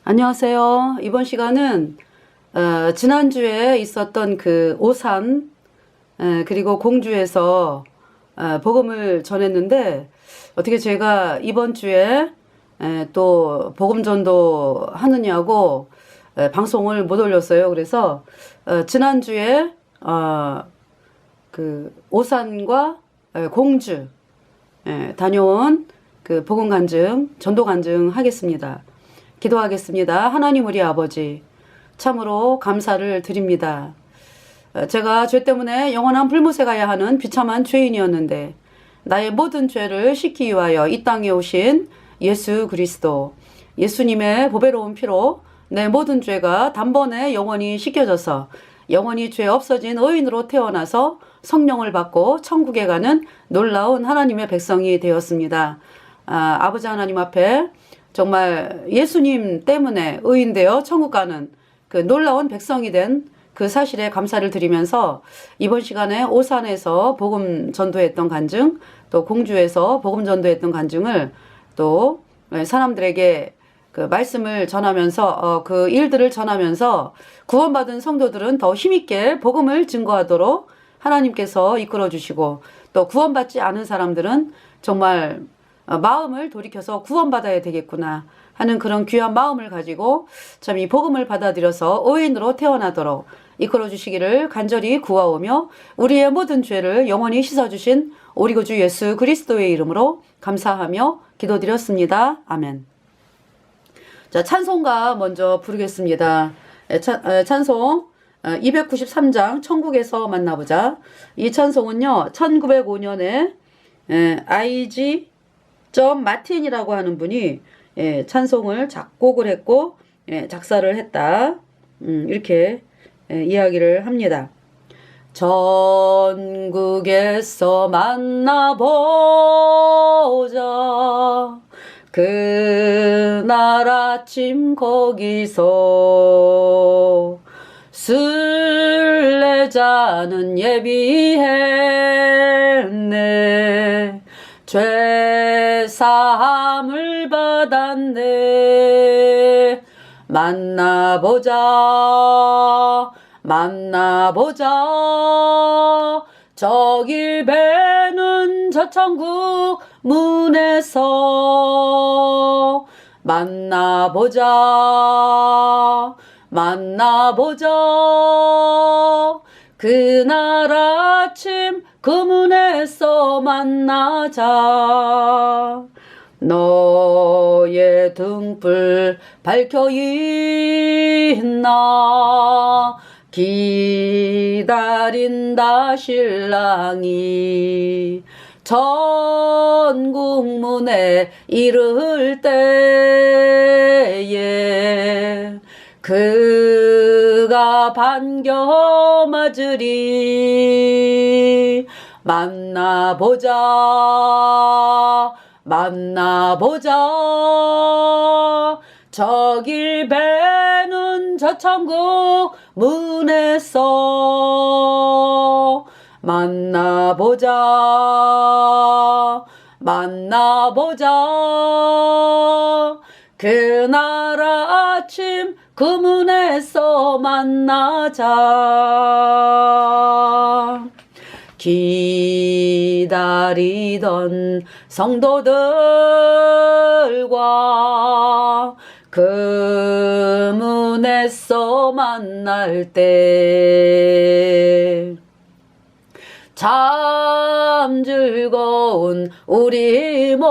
안녕하세요. 이번 시간은 지난주에 있었던 그 오산 그리고 공주에서 복음을 전했는데 어떻게 제가 이번 주에 또 복음 전도 하느냐고 방송을 못 올렸어요. 그래서 지난주에 그 오산과 공주 다녀온 그 복음 간증, 전도 간증 하겠습니다. 기도하겠습니다. 하나님 우리 아버지, 참으로 감사를 드립니다. 제가 죄 때문에 영원한 불못에 가야 하는 비참한 죄인이었는데 나의 모든 죄를 씻기 위하여 이 땅에 오신 예수 그리스도, 예수님의 보배로운 피로 내 모든 죄가 단번에 영원히 씻겨져서 영원히 죄 없어진 의인으로 태어나서 성령을 받고 천국에 가는 놀라운 하나님의 백성이 되었습니다. 아버지 하나님 앞에 정말 예수님 때문에 의인되어 천국 가는 그 놀라운 백성이 된 그 사실에 감사를 드리면서 이번 시간에 오산에서 복음 전도했던 간증, 또 공주에서 복음 전도했던 간증을 또 사람들에게 그 말씀을 전하면서 그 일들을 전하면서 구원받은 성도들은 더 힘있게 복음을 증거하도록 하나님께서 이끌어 주시고, 또 구원받지 않은 사람들은 정말 마음을 돌이켜서 구원받아야 되겠구나 하는 그런 귀한 마음을 가지고 참 이 복음을 받아들여서 의인으로 태어나도록 이끌어 주시기를 간절히 구하오며, 우리의 모든 죄를 영원히 씻어주신 우리 구주 예수 그리스도의 이름으로 감사하며 기도드렸습니다. 아멘. 자, 찬송가 먼저 부르겠습니다. 찬송 293장 천국에서 만나보자. 이 찬송은요 1905년에 IG 마틴이라고 하는 분이 찬송을 작곡을 했고 작사를 했다, 이렇게 이야기를 합니다. 전국에서 만나보자, 그날 아침 거기서 순례자는 예비했네, 죄사함을 받았네, 만나보자 저길 배는 저 천국 문에서 만나보자 그날 아침 그 문에서 만나자, 너의 등불 밝혀 있나, 기다린다 신랑이 전국문에 이를 때에 그가 반겨 맞으리, 만나보자 저길 배는 저 천국 문에서 만나보자 그날 아침 그 문에서 만나자. 기다리던 성도들과 그 문에서 만날 때 참 즐거운 우리 모임,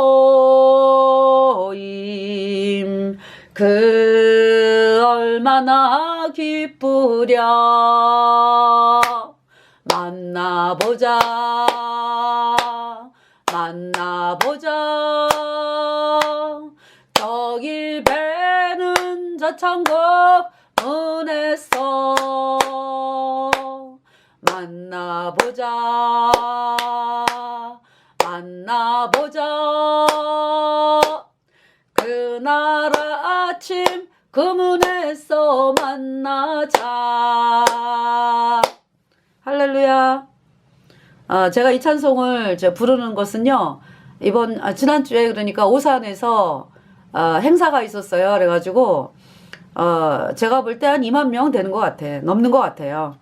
그 얼마나 기쁘랴, 만나보자 저길 배는 저 천국 문에서 만나보자 그날 아침 그 문에서 만나자. 할렐루야. 제가 이 찬송을 부르는 것은요, 지난주에 그러니까 오산에서 행사가 있었어요. 그래가지고 제가 볼 때 한 2만 명 되는 것 같아. 넘는 것 같아요.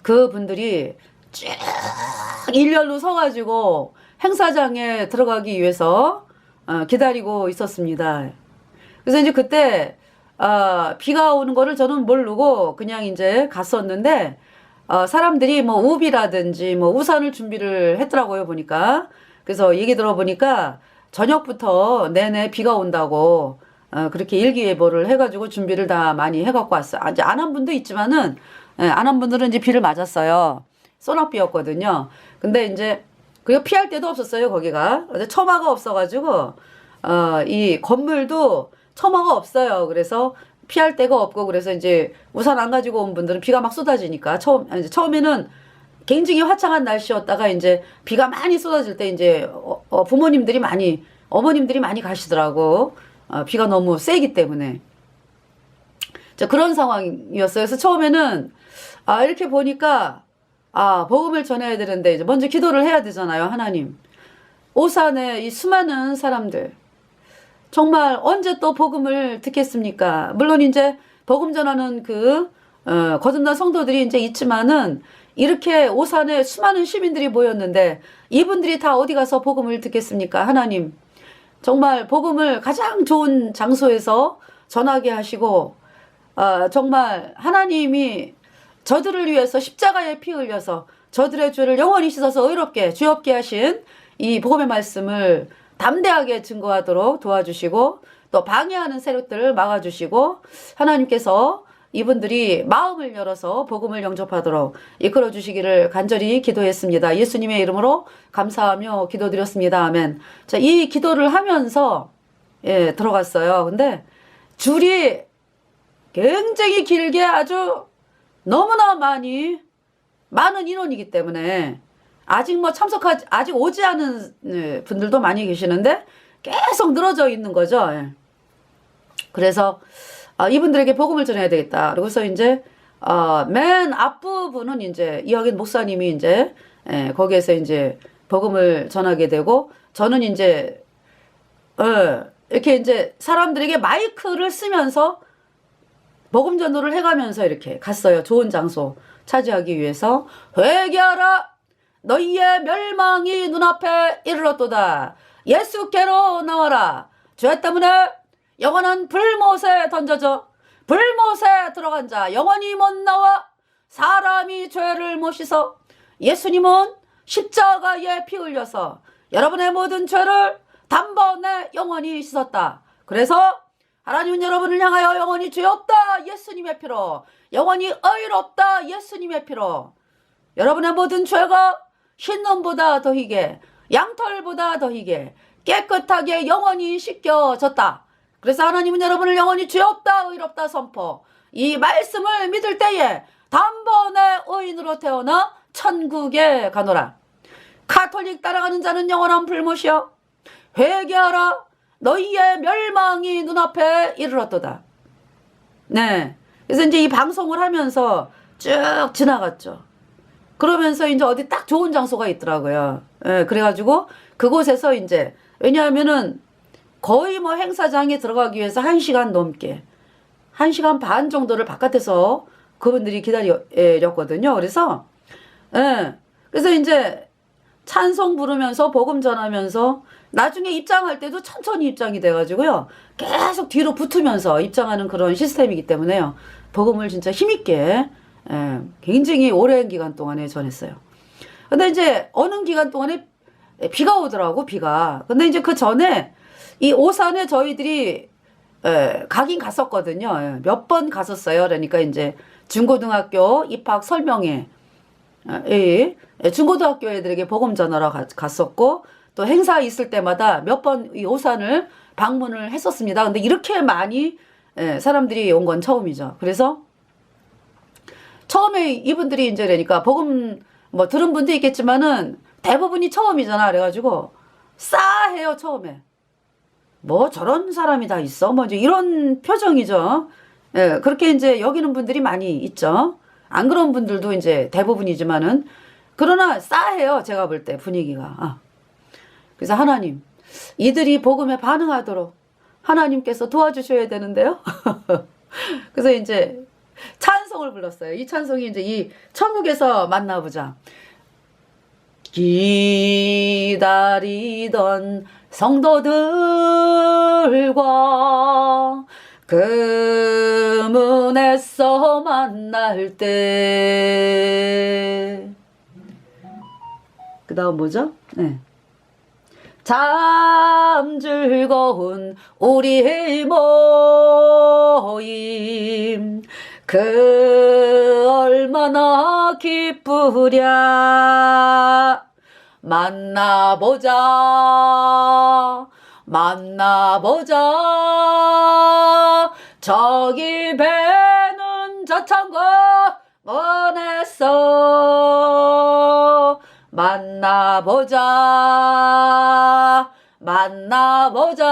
그 분들이 쭉 일렬로 서가지고 행사장에 들어가기 위해서 기다리고 있었습니다. 그래서 이제 그때 비가 오는 거를 저는 모르고 그냥 이제 갔었는데 사람들이 뭐 우비라든지 뭐 우산을 준비를 했더라고요, 보니까. 그래서 얘기 들어보니까 저녁부터 내내 비가 온다고 그렇게 일기예보를 해가지고 준비를 다 많이 해갖고 왔어요. 이제 안 한 분도 있지만은 안 한 분들은 이제 비를 맞았어요. 소낙비였거든요. 근데 이제 그리고 피할 데도 없었어요, 거기가. 처마가 없어가지고 이 건물도 처마가 없어요. 그래서 피할 데가 없고, 그래서 이제 우산 안 가지고 온 분들은 비가 막 쏟아지니까 처음에는 굉장히 화창한 날씨였다가 이제 비가 많이 쏟아질 때 이제 부모님들이 많이, 어머님들이 많이 가시더라고. 비가 너무 세기 때문에. 그런 상황이었어요. 그래서 처음에는 이렇게 보니까 복음을 전해야 되는데 이제 먼저 기도를 해야 되잖아요. 하나님, 오산에 이 수많은 사람들 정말 언제 또 복음을 듣겠습니까? 물론 이제 복음 전하는 거듭난 성도들이 이제 있지만은 이렇게 오산에 수많은 시민들이 모였는데 이분들이 다 어디 가서 복음을 듣겠습니까? 하나님, 정말 복음을 가장 좋은 장소에서 전하게 하시고 정말 하나님이 저들을 위해서 십자가에 피 흘려서 저들의 죄를 영원히 씻어서 의롭게 죄없게 하신 이 복음의 말씀을 담대하게 증거하도록 도와주시고 또 방해하는 세력들을 막아주시고 하나님께서 이분들이 마음을 열어서 복음을 영접하도록 이끌어 주시기를 간절히 기도했습니다. 예수님의 이름으로 감사하며 기도드렸습니다. 아멘. 자, 이 기도를 하면서 들어갔어요. 근데 줄이 굉장히 길게 아주 너무나 많은 인원이기 때문에 아직 아직 오지 않은 분들도 많이 계시는데 계속 늘어져 있는 거죠. 그래서 이분들에게 복음을 전해야 되겠다. 그래서 이제 맨 앞부분은 이제 이학인 목사님이 이제 거기에서 이제 복음을 전하게 되고, 저는 이제 이렇게 이제 사람들에게 마이크를 쓰면서 복음 전도를 해가면서 이렇게 갔어요. 좋은 장소 차지하기 위해서. 회개하라, 너희의 멸망이 눈앞에 이르렀도다. 예수께로 나와라. 죄 때문에 영원한 불못에 던져져 불못에 들어간 자 영원히 못 나와. 사람이 죄를 못 씻어. 예수님은 십자가에 피 흘려서 여러분의 모든 죄를 단번에 영원히 씻었다. 그래서 하나님은 여러분을 향하여 영원히 죄 없다 예수님의 피로, 영원히 의롭다 예수님의 피로, 여러분의 모든 죄가 흰눈보다 더 희게 양털보다 더 희게 깨끗하게 영원히 씻겨졌다. 그래서 하나님은 여러분을 영원히 죄 없다 의롭다 선포. 이 말씀을 믿을 때에 단번에 의인으로 태어나 천국에 가노라. 카톨릭 따라가는 자는 영원한 불못이여. 회개하라, 너희의 멸망이 눈앞에 이르렀도다. 네. 그래서 이제 이 방송을 하면서 쭉 지나갔죠. 그러면서 이제 어디 딱 좋은 장소가 있더라고요. 그래가지고 그곳에서 이제, 왜냐하면은 거의 뭐 행사장에 들어가기 위해서 1시간 넘게, 1시간 반 정도를 바깥에서 그분들이 기다렸거든요. 그래서, 그래서 이제 찬송 부르면서 복음 전하면서 나중에 입장할 때도 천천히 입장이 돼가지고요. 계속 뒤로 붙으면서 입장하는 그런 시스템이기 때문에요. 복음을 진짜 힘있게, 굉장히 오랜 기간 동안에 전했어요. 근데 이제 어느 기간 동안에 비가 오더라고, 비가. 근데 이제 그 전에 이 오산에 저희들이 가긴 갔었거든요. 몇 번 갔었어요. 그러니까 이제 중고등학교 입학 설명회, 중고등학교 애들에게 복음 전하러 갔었고, 또 행사 있을 때마다 몇 번 이 오산을 방문을 했었습니다. 근데 이렇게 많이 사람들이 온 건 처음이죠. 그래서 처음에 이분들이 이제 그러니까 복음 뭐 들은 분도 있겠지만은 대부분이 처음이잖아. 그래가지고 싸해요. 처음에 뭐 저런 사람이 다 있어 뭐 이제 이런 표정이죠. 그렇게 이제 여기는 분들이 많이 있죠. 안 그런 분들도 이제 대부분이지만은, 그러나 싸해요. 제가 볼 때 분위기가. 그래서 하나님, 이들이 복음에 반응하도록 하나님께서 도와주셔야 되는데요. 그래서 이제 찬송을 불렀어요. 이 찬송이 이제 이 천국에서 만나보자. 기다리던 성도들과 그 문에서 만날 때. 그 다음 뭐죠? 네. 참 즐거운 우리의 모임 그 얼마나 기쁘랴. 만나보자 만나보자 저기 배는 저 천국 문에서 만나보자 만나보자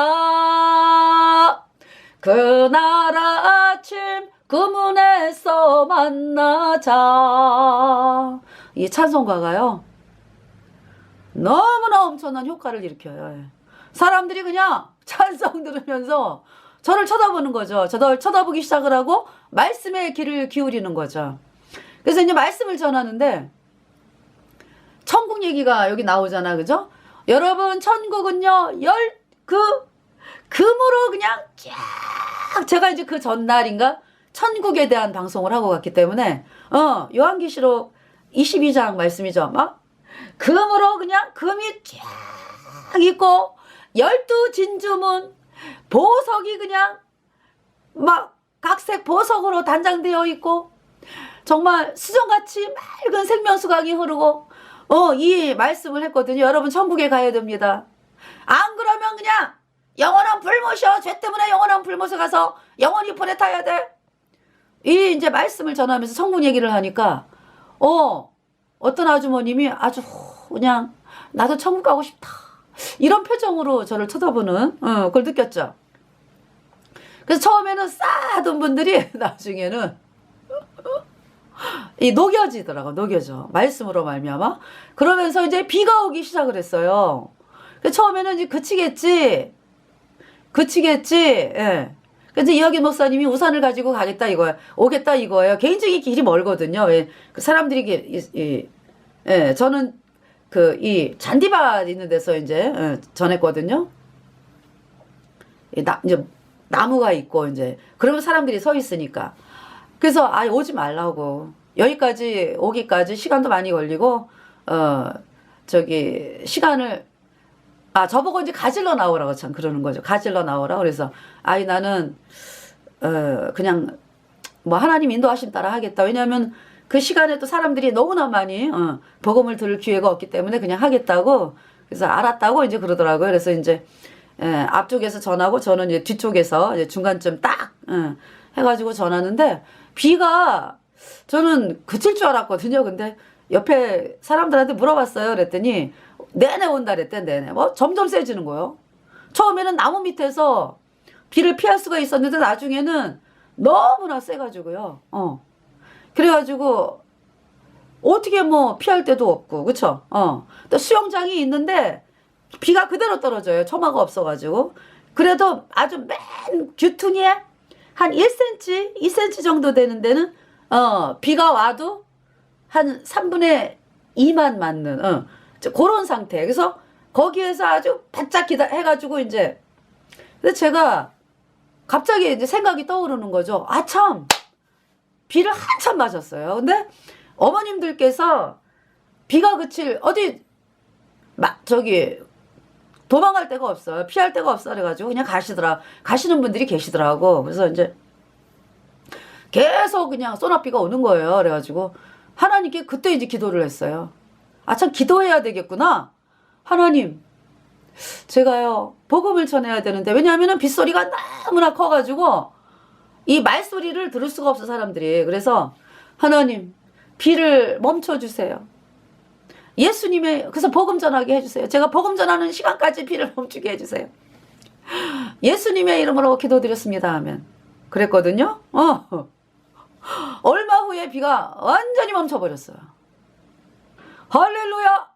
그날 아침 그 문에서 만나자. 이 찬송가가요 너무나 엄청난 효과를 일으켜요. 사람들이 그냥 찬송 들으면서 저를 쳐다보는 거죠. 저를 쳐다보기 시작을 하고 말씀에 귀를 기울이는 거죠. 그래서 이제 말씀을 전하는데 천국 얘기가 여기 나오잖아, 그죠? 여러분, 천국은요, 금으로 그냥 쫙, 제가 이제 그 전날인가? 천국에 대한 방송을 하고 갔기 때문에, 요한계시록 22장 말씀이죠. 막, 금으로 그냥 금이 쫙 있고, 12진주문, 보석이 그냥, 막, 각색 보석으로 단장되어 있고, 정말 수정같이 맑은 생명수강이 흐르고, 이 말씀을 했거든요. 여러분 천국에 가야 됩니다. 안 그러면 그냥 영원한 불못이요. 죄 때문에 영원한 불못에 가서 영원히 불에 타야 돼. 이 이제 말씀을 전하면서 천국 얘기를 하니까 어떤 아주머님이 아주 그냥 나도 천국 가고 싶다. 이런 표정으로 저를 쳐다보는 그걸 느꼈죠. 그래서 처음에는 싸하던 분들이 나중에는 이 녹여지더라고. 녹여져. 말씀으로 말미암아. 그러면서 이제 비가 오기 시작을 했어요. 처음에는 이제 그치겠지. 예. 그래서 이학인 목사님이 우산을 가지고 가겠다 이거예요. 오겠다 이거예요. 개인적인 길이 멀거든요. 예. 그 사람들이 예. 저는 이 잔디밭 있는 데서 이제 전했거든요. 이제 나무가 있고 이제 그러면 사람들이 서 있으니까. 그래서 오지 말라고. 여기까지 오기까지 시간도 많이 걸리고 시간을 저보고 이제 가질러 나오라고 참 그러는 거죠. 가질러 나오라. 그래서 나는 그냥 뭐 하나님 인도하심 따라 하겠다. 왜냐하면 그 시간에 또 사람들이 너무나 많이 복음을 들을 기회가 없기 때문에 그냥 하겠다고. 그래서 알았다고 이제 그러더라고요. 그래서 이제 앞쪽에서 전하고 저는 이제 뒤쪽에서 이제 중간쯤 딱 해가지고 전하는데 비가 저는 그칠 줄 알았거든요. 근데 옆에 사람들한테 물어봤어요. 그랬더니 내내 온다 그랬대. 내내. 뭐 점점 세지는 거예요. 처음에는 나무 밑에서 비를 피할 수가 있었는데 나중에는 너무나 세가지고요. 그래가지고 어떻게 뭐 피할 데도 없고 그쵸? 또 수영장이 있는데 비가 그대로 떨어져요. 초마가 없어가지고. 그래도 아주 맨 귀퉁이에 한 1cm, 2cm 정도 되는 데는 비가 와도 한 3분의 2만 맞는 그런 상태. 그래서 거기에서 아주 바짝 해가지고 이제 근데 제가 갑자기 이제 생각이 떠오르는 거죠. 참 비를 한참 맞았어요. 근데 어머님들께서 비가 그칠 어디 도망갈 데가 없어요. 피할 데가 없어. 그래가지고 그냥 가시는 분들이 계시더라고. 그래서 이제 계속 그냥 소나비가 오는 거예요. 그래가지고 하나님께 그때 이제 기도를 했어요. 참 기도해야 되겠구나. 하나님, 제가요 복음을 전해야 되는데 왜냐하면 빗소리가 너무나 커가지고 이 말소리를 들을 수가 없어 사람들이. 그래서 하나님 비를 멈춰주세요. 그래서 복음 전하게 해주세요. 제가 복음 전하는 시간까지 비를 멈추게 해주세요. 예수님의 이름으로 기도드렸습니다 하면 그랬거든요. 얼마 후에 비가 완전히 멈춰버렸어요. 할렐루야.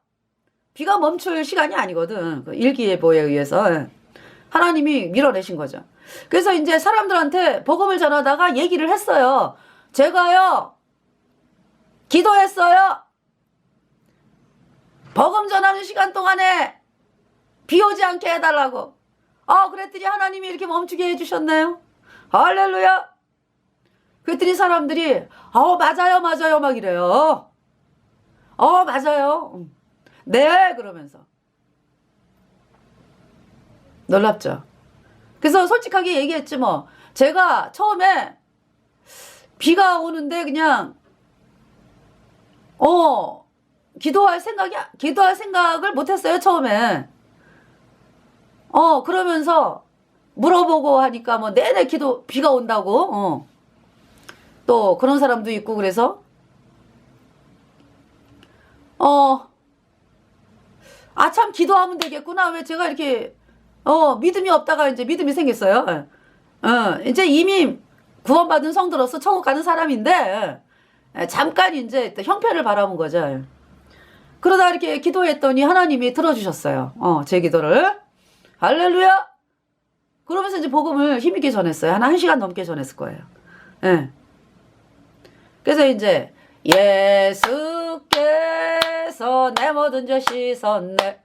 비가 멈출 시간이 아니거든. 그 일기예보에 의해서. 하나님이 밀어내신 거죠. 그래서 이제 사람들한테 복음을 전하다가 얘기를 했어요. 제가요, 기도했어요. 복음 전하는 시간 동안에 비 오지 않게 해달라고. 그랬더니 하나님이 이렇게 멈추게 해주셨네요. 할렐루야. 그랬더니 사람들이 맞아요 맞아요 막 이래요. 맞아요. 네 그러면서. 놀랍죠. 그래서 솔직하게 얘기했지 뭐. 제가 처음에 비가 오는데 그냥 기도할 생각을 못했어요 처음에. 그러면서 물어보고 하니까 뭐 내내 비가 온다고. 또 그런 사람도 있고 그래서 참 기도하면 되겠구나. 왜 제가 이렇게 믿음이 없다가 이제 믿음이 생겼어요. 이제 이미 구원받은 성도로서 천국 가는 사람인데 잠깐 이제 형편을 바라본 거죠. 그러다 이렇게 기도했더니 하나님이 들어주셨어요. 제 기도를. 할렐루야. 그러면서 이제 복음을 힘있게 전했어요. 한 1시간 넘게 전했을 거예요. 예. 그래서 이제 예수께서 내 모든 죄 씻었네.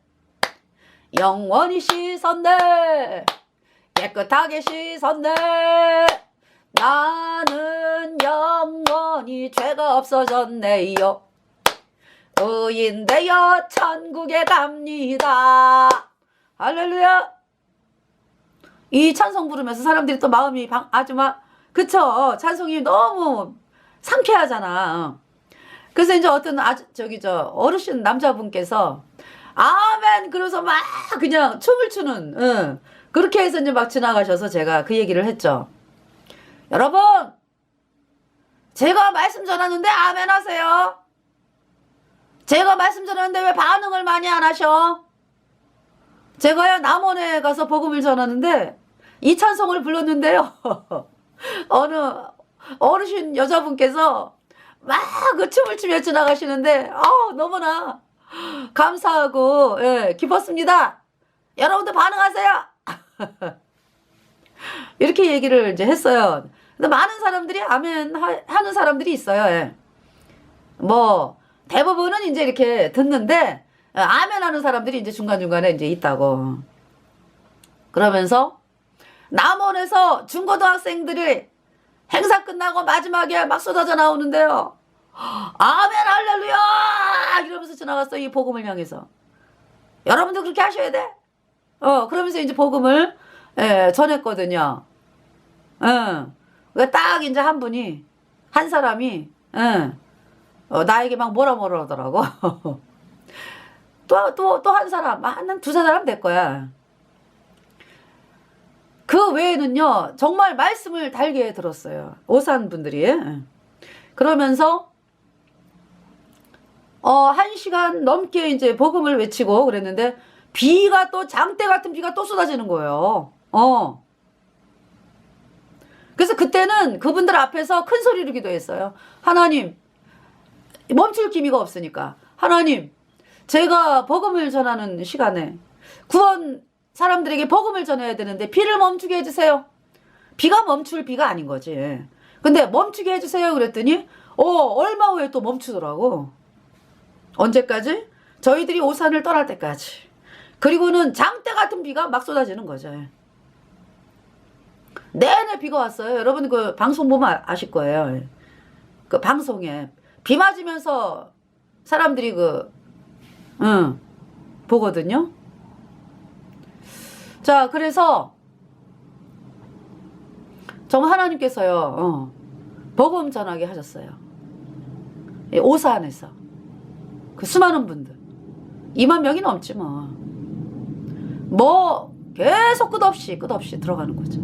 영원히 씻었네. 깨끗하게 씻었네. 나는 영원히 죄가 없어졌네요. 의인 되어 천국에 갑니다. 할렐루야. 이 찬송 부르면서 사람들이 또 마음이 아주 막 그쵸. 찬송이 너무 상쾌하잖아. 그래서 이제 어떤 어르신 남자분께서 아멘 그러면서 막 그냥 춤을 추는 그렇게 해서 이제 막 지나가셔서 제가 그 얘기를 했죠. 여러분 제가 말씀 전하는데 아멘 하세요. 제가 말씀 전하는데 왜 반응을 많이 안 하셔? 제가요 남원에 가서 복음을 전하는데 이 찬송을 불렀는데요. 어느 어르신 여자분께서 막 그 춤을 추며 지나가시는데 너무나 감사하고 기뻤습니다. 여러분도 반응하세요. 이렇게 얘기를 이제 했어요. 근데 많은 사람들이 아멘 하는 사람들이 있어요. 뭐 대부분은 이제 이렇게 듣는데 아멘 하는 사람들이 이제 중간중간에 이제 있다고. 그러면서 남원에서 중고등학생들이 행사 끝나고 마지막에 막 쏟아져 나오는데요. 아멘 할렐루야 이러면서 지나갔어. 이 복음을 향해서. 여러분도 그렇게 하셔야 돼. 그러면서 이제 복음을 전했거든요. 딱 이제 한 사람이 나에게 막 뭐라 하더라고. 또 한 사람, 한 두세 사람 될 거야. 그 외에는요, 정말 말씀을 달게 들었어요. 오산 분들이. 그러면서, 1시간 넘게 이제 복음을 외치고 그랬는데, 비가 또 장대 같은 비가 또 쏟아지는 거예요. 그래서 그때는 그분들 앞에서 큰 소리로 기도했어요. 하나님, 멈출 기미가 없으니까. 하나님, 제가 복음을 전하는 시간에 구원 사람들에게 복음을 전해야 되는데 비를 멈추게 해주세요. 비가 멈출 비가 아닌 거지. 근데 멈추게 해주세요 그랬더니 얼마 후에 또 멈추더라고. 언제까지? 저희들이 오산을 떠날 때까지. 그리고는 장대 같은 비가 막 쏟아지는 거죠. 내내 비가 왔어요. 여러분 그 방송 보면 아실 거예요. 그 방송에 비 맞으면서 사람들이 보거든요. 자, 그래서 정말 하나님께서요, 복음 전하게 하셨어요. 오산에서 그 수많은 분들 2만 명이 넘지 뭐 계속 끝없이 들어가는 거죠.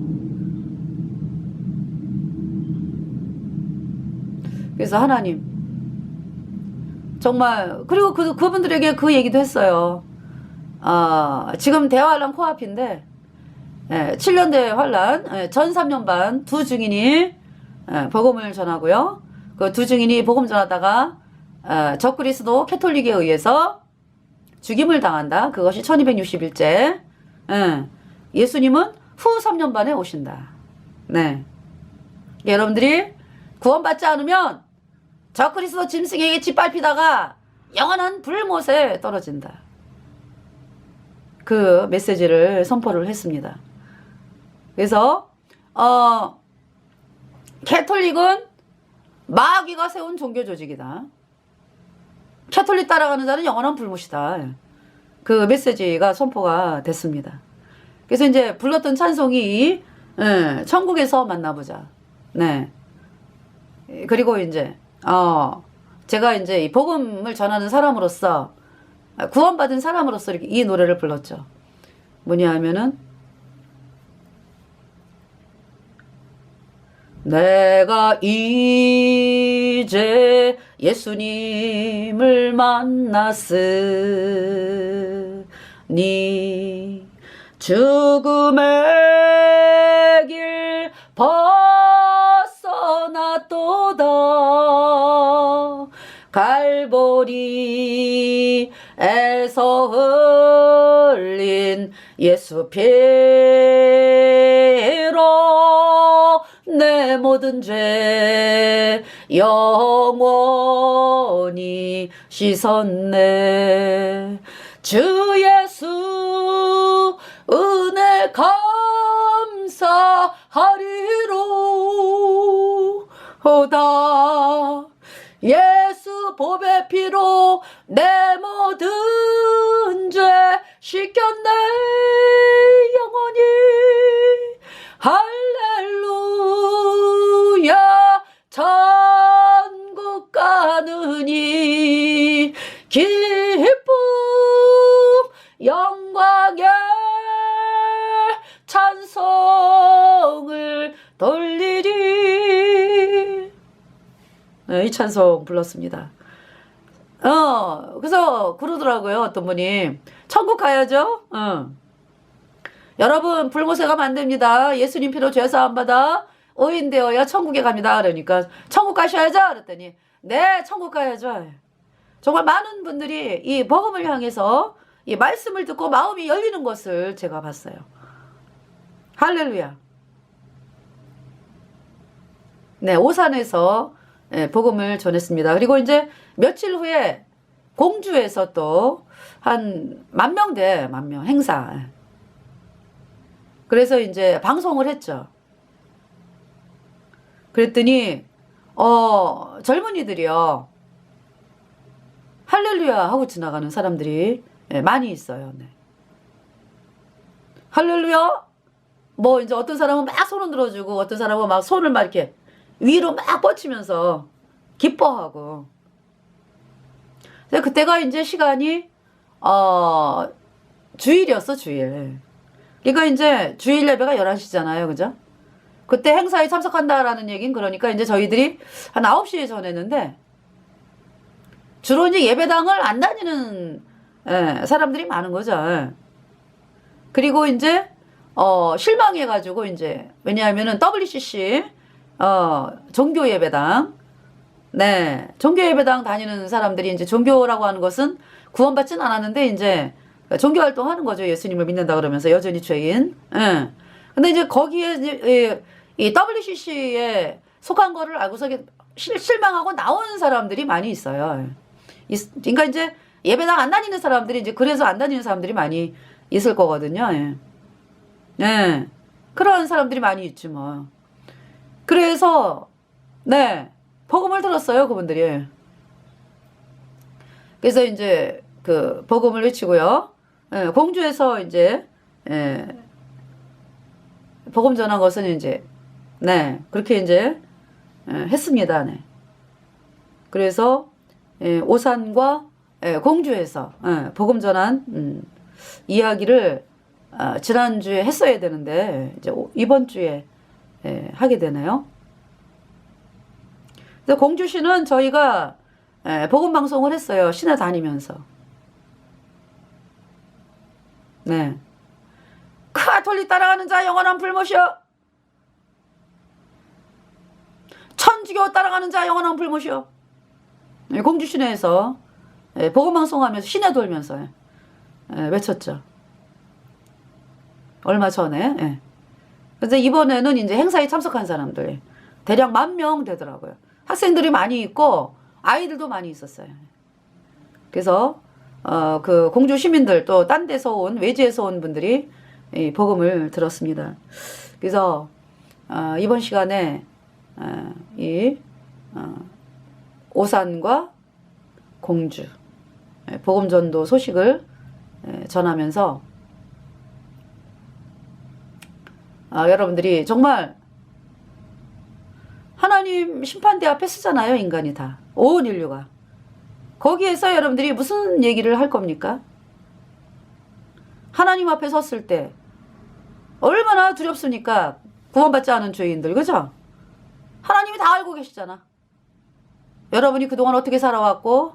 그래서 하나님 정말 그리고 그분들에게 그 얘기도 했어요. 지금 대환란 코앞인데 7년대 환란 전 3년 반 두 증인이 복음을 전하고요. 그 두 증인이 복음 전하다가 적그리스도 캐톨릭에 의해서 죽임을 당한다. 그것이 1260일째. 예수님은 후 3년 반에 오신다. 네. 여러분들이 구원받지 않으면 적그리스도 짐승에게 짓밟히다가 영원한 불못에 떨어진다. 그 메시지를 선포를 했습니다. 그래서 캐톨릭은 마귀가 세운 종교 조직이다. 캐톨릭 따라가는 자는 영원한 불못이다. 그 메시지가 선포가 됐습니다. 그래서 이제 불렀던 찬송이 천국에서 만나보자. 네. 그리고 이제 제가 이제 이 복음을 전하는 사람으로서 구원받은 사람으로서 이렇게 이 노래를 불렀죠. 뭐냐 하면은 내가 이제 예수님을 만났으니 죽음의 길 벗어났도다. 갈보리에서 흘린 예수 피로 내 모든 죄 영원히 씻었네. 주 예수 은혜 감사하리로다. 예수 보배 피로 내 모든 죄 씻겼네. 영원히 할렐루야. 천국 가느니 기쁨 영광에 찬송을 돌리리. 네, 이 찬송 불렀습니다. 그래서 그러더라고요. 어떤 분이 천국 가야죠. 여러분 불못에 가면 안 됩니다. 예수님 피로 죄사함 받아 의인 되어야 천국에 갑니다. 그러니까 천국 가셔야죠. 그랬더니 네, 천국 가야죠. 정말 많은 분들이 이 복음을 향해서 이 말씀을 듣고 마음이 열리는 것을 제가 봤어요. 할렐루야. 네, 오산에서 복음을 전했습니다. 그리고 이제 며칠 후에 공주에서 또 한 10,000대, 10,000명 행사. 그래서 이제 방송을 했죠. 그랬더니 젊은이들이요, 할렐루야 하고 지나가는 사람들이 많이 있어요. 네. 할렐루야. 뭐 이제 어떤 사람은 막 손을 들어주고 어떤 사람은 막 손을 막 이렇게 위로 막 뻗치면서 기뻐하고. 그때가 이제 시간이 주일이었어, 주일. 그러니까 이제 주일 예배가 11시잖아요. 그죠? 그때 행사에 참석한다라는 얘기는 그러니까 이제 저희들이 한 9시에 전했는데 주로 이제 예배당을 안 다니는 사람들이 많은 거죠. 그리고 이제 실망해가지고 이제 왜냐하면은 WCC 종교 예배당, 네, 종교 예배당 다니는 사람들이 이제 종교라고 하는 것은 구원받진 않았는데 이제 종교 활동하는 거죠. 예수님을 믿는다 그러면서 여전히 죄인. 예. 근데 이제 거기에 이제 이 WCC에 속한 거를 알고서 실망하고 나오는 사람들이 많이 있어요. 그러니까 이제 예배당 안 다니는 사람들이 이제 그래서 안 다니는 사람들이 많이 있을 거거든요. 예. 네. 그런 사람들이 많이 있지 뭐. 그래서 네, 복음을 들었어요, 그분들이. 그래서 이제 그 복음을 외치고요. 예, 공주에서 이제 복음 전한 것은 이제 네, 그렇게 이제 했습니다. 네. 그래서 오산과 공주에서 복음 전한 이야기를 지난주에 했어야 되는데 이제 이번 주에 하게 되네요. 그래서 공주시는 저희가 복음 방송을 했어요. 시내 다니면서. 네. 카톨릭 따라가는 자 영원한 불못이여. 천주교 따라가는 자 영원한 불못이여. 공주 시내에서 복음 방송하면서 시내 돌면서 외쳤죠. 얼마 전에. 예. 그래서 이번에는 이제 행사에 참석한 사람들 대략 10,000명 되더라고요. 학생들이 많이 있고 아이들도 많이 있었어요. 그래서 그 공주 시민들 또 딴 데서 온 외지에서 온 분들이 이 복음을 들었습니다. 그래서 이번 시간에 이 오산과 공주 복음 전도 소식을 전하면서 여러분들이 정말 하나님 심판대 앞에 서잖아요. 인간이 다. 온 인류가. 거기에서 여러분들이 무슨 얘기를 할 겁니까? 하나님 앞에 섰을 때 얼마나 두렵습니까? 구원받지 않은 죄인들. 그죠? 하나님이 다 알고 계시잖아. 여러분이 그동안 어떻게 살아왔고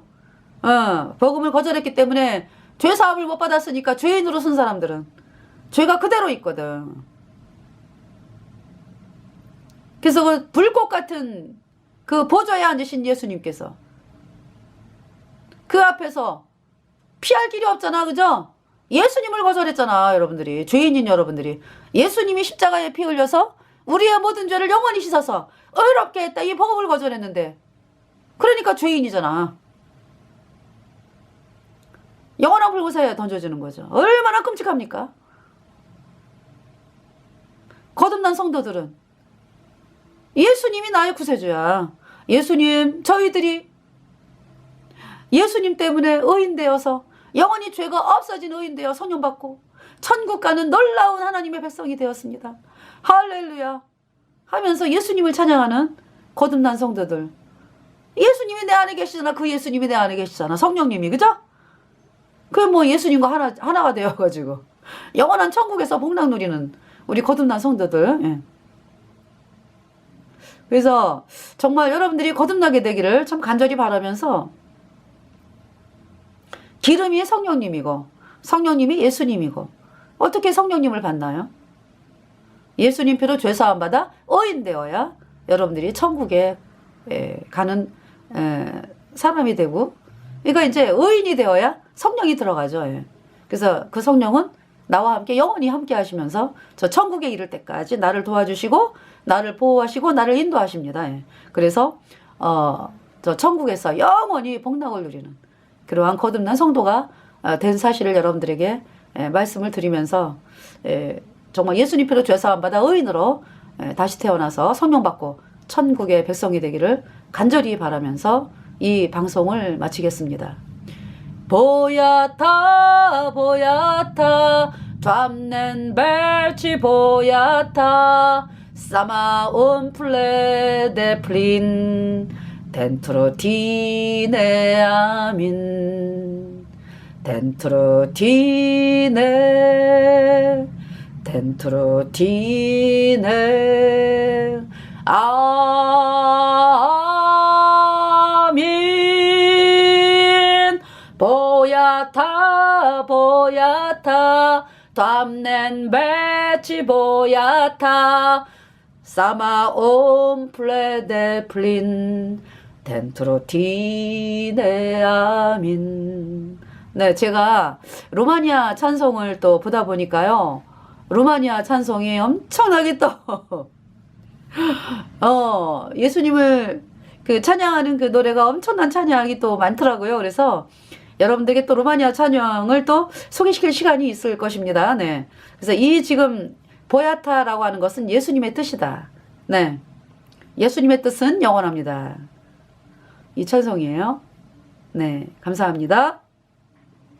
복음을 거절했기 때문에 죄사함을 못 받았으니까 죄인으로 쓴 사람들은 죄가 그대로 있거든. 그래서 그 불꽃 같은 그 보좌에 앉으신 예수님께서 그 앞에서 피할 길이 없잖아. 그죠? 예수님을 거절했잖아. 여러분들이. 죄인인 여러분들이. 예수님이 십자가에 피 흘려서 우리의 모든 죄를 영원히 씻어서 의롭게 했다. 이 복음을 거절했는데 그러니까 죄인이잖아. 영원한 불구사에 던져주는 거죠. 얼마나 끔찍합니까? 거듭난 성도들은 예수님이 나의 구세주야. 예수님, 저희들이 예수님 때문에 의인되어서 영원히 죄가 없어진 의인되어 성령받고 천국 가는 놀라운 하나님의 백성이 되었습니다. 할렐루야 하면서 예수님을 찬양하는 거듭난 성도들. 예수님이 내 안에 계시잖아. 그 예수님이 내 안에 계시잖아. 성령님이. 그죠? 그 뭐 예수님과 하나가 되어가지고 영원한 천국에서 복락 누리는 우리 거듭난 성도들. 예. 그래서 정말 여러분들이 거듭나게 되기를 참 간절히 바라면서 기름이 성령님이고 성령님이 예수님이고 어떻게 성령님을 받나요? 예수님 피로 죄사함 받아 의인 되어야 여러분들이 천국에 가는 사람이 되고 그러니까 이제 의인이 되어야 성령이 들어가죠. 예. 그래서 그 성령은 나와 함께 영원히 함께 하시면서 저 천국에 이를 때까지 나를 도와주시고 나를 보호하시고 나를 인도하십니다. 예. 그래서 저 천국에서 영원히 복락을 누리는 그러한 거듭난 성도가 된 사실을 여러분들에게 말씀을 드리면서 정말 예수님 피로 죄사함 받아 의인으로 다시 태어나서 성령 받고 천국의 백성이 되기를 간절히 바라면서 이 방송을 마치겠습니다. 보야타 보야타 잡는 벨치 보야타 사마온 플레데 플린 덴트로 디네 아민 덴트로 디네 덴트로 디네 아민 보야타 보야타 담넨 배치 보야타 사마온 플레데 플린 덴트로 디네 아민. 네, 제가 루마니아 찬송을 또 보다 보니까요. 루마니아 찬송이 엄청나게 또 예수님을 그 찬양하는 그 노래가 엄청난 찬양이 또 많더라고요. 그래서 여러분들에게 또 루마니아 찬양을 또 소개시킬 시간이 있을 것입니다. 네. 그래서 이 지금 보야타라고 하는 것은 예수님의 뜻이다. 네. 예수님의 뜻은 영원합니다. 이 찬송이에요. 네. 감사합니다.